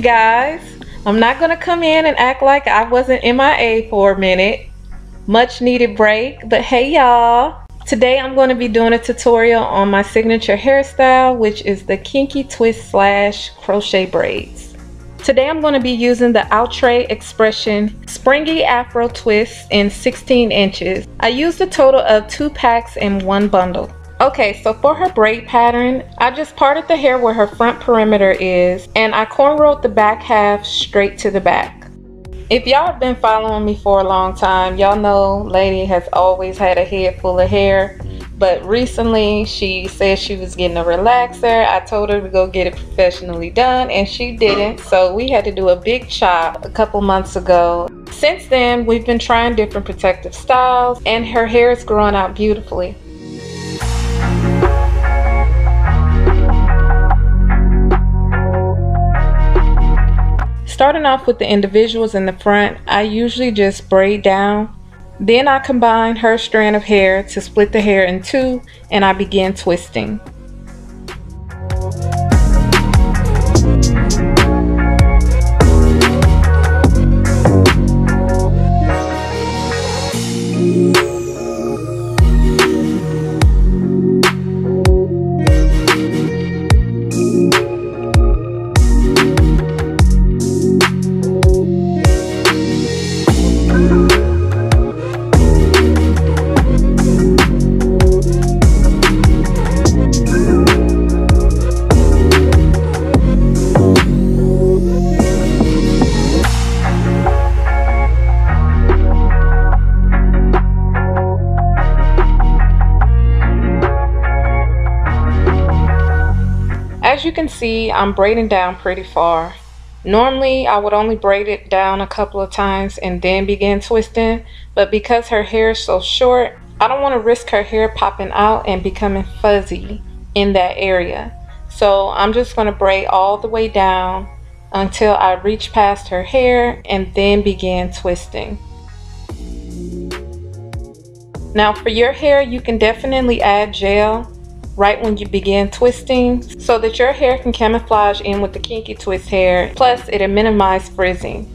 guys. I'm not gonna come in and act like I wasn't MIA for a minute. Much needed break, but hey y'all. Today I'm going to be doing a tutorial on my signature hairstyle, which is the kinky twist slash crochet braids. Today I'm going to be using the Outre Expression Springy Afro Twist in 16 inches. I used a total of 2 packs in one bundle. Okay, so for her braid pattern, I just parted the hair where her front perimeter is, and I cornrowed the back half straight to the back. If y'all have been following me for a long time, y'all know Lady has always had a head full of hair, but recently she said she was getting a relaxer. I told her to go get it professionally done, and she didn't, so we had to do a big chop a couple months ago. Since then, we've been trying different protective styles, and her hair is growing out beautifully. Starting off with the individuals in the front, I usually just braid down. Then I combine her strand of hair to split the hair in two, and I begin twisting. As you can see, I'm braiding down pretty far. Normally, I would only braid it down a couple of times and then begin twisting, but because her hair is so short, I don't want to risk her hair popping out and becoming fuzzy in that area. So I'm just going to braid all the way down until I reach past her hair and then begin twisting. Now for your hair, you can definitely add gel right when you begin twisting so that your hair can camouflage in with the kinky twist hair, plus it'll minimize frizzing.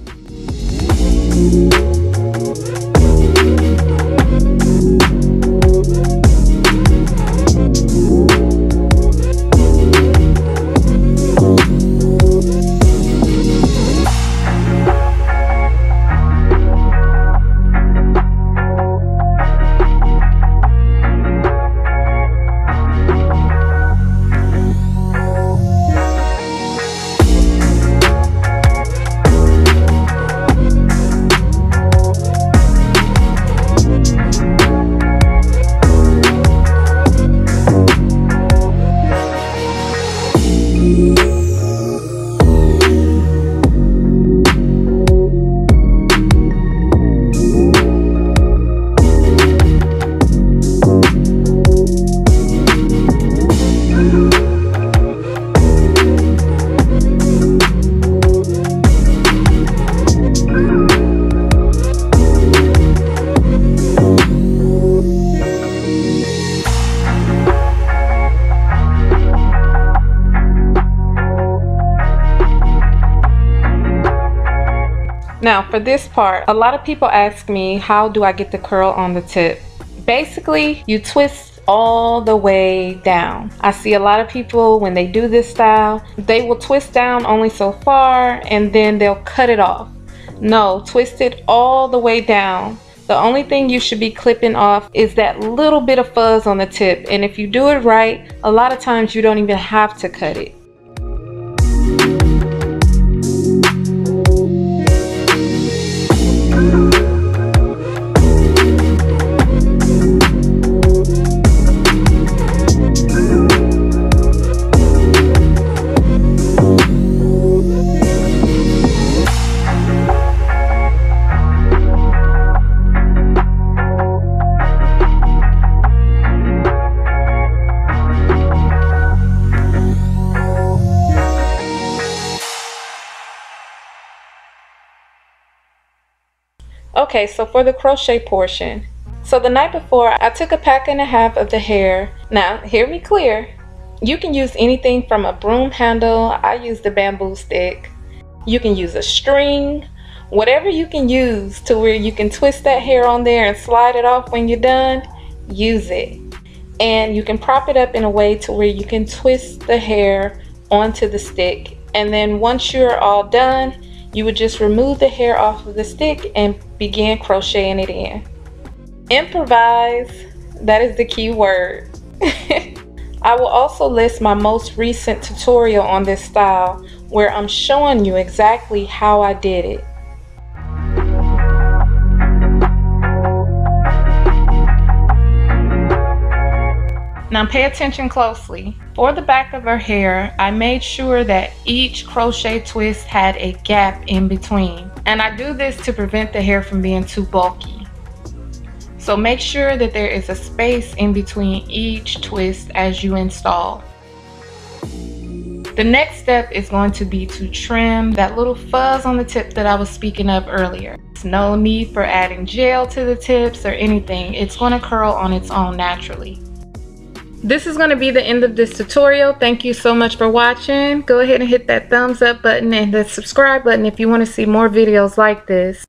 Now for this part, a lot of people ask me, how do I get the curl on the tip? Basically, you twist all the way down. I see a lot of people when they do this style, they will twist down only so far and then they'll cut it off. No, twist it all the way down. The only thing you should be clipping off is that little bit of fuzz on the tip, and if you do it right, a lot of times you don't even have to cut it. Okay, so for the crochet portion, so the night before I took a pack and a half of the hair. Now hear me clear, you can use anything from a broom handle, I used the bamboo stick, You can use a string, whatever you can use to where you can twist that hair on there and slide it off when you're done, use it. And you can prop it up in a way to where you can twist the hair onto the stick. And then once you're all done, you would just remove the hair off of the stick and begin crocheting it in. Improvise, that is the key word. I will also list my most recent tutorial on this style where I'm showing you exactly how I did it. Now pay attention closely. For the back of her hair, I made sure that each crochet twist had a gap in between. And I do this to prevent the hair from being too bulky. So make sure that there is a space in between each twist as you install. The next step is going to be to trim that little fuzz on the tip that I was speaking of earlier. There's no need for adding gel to the tips or anything. It's going to curl on its own naturally. This is going to be the end of this tutorial. Thank you so much for watching. Go ahead and hit that thumbs up button and the subscribe button if you want to see more videos like this.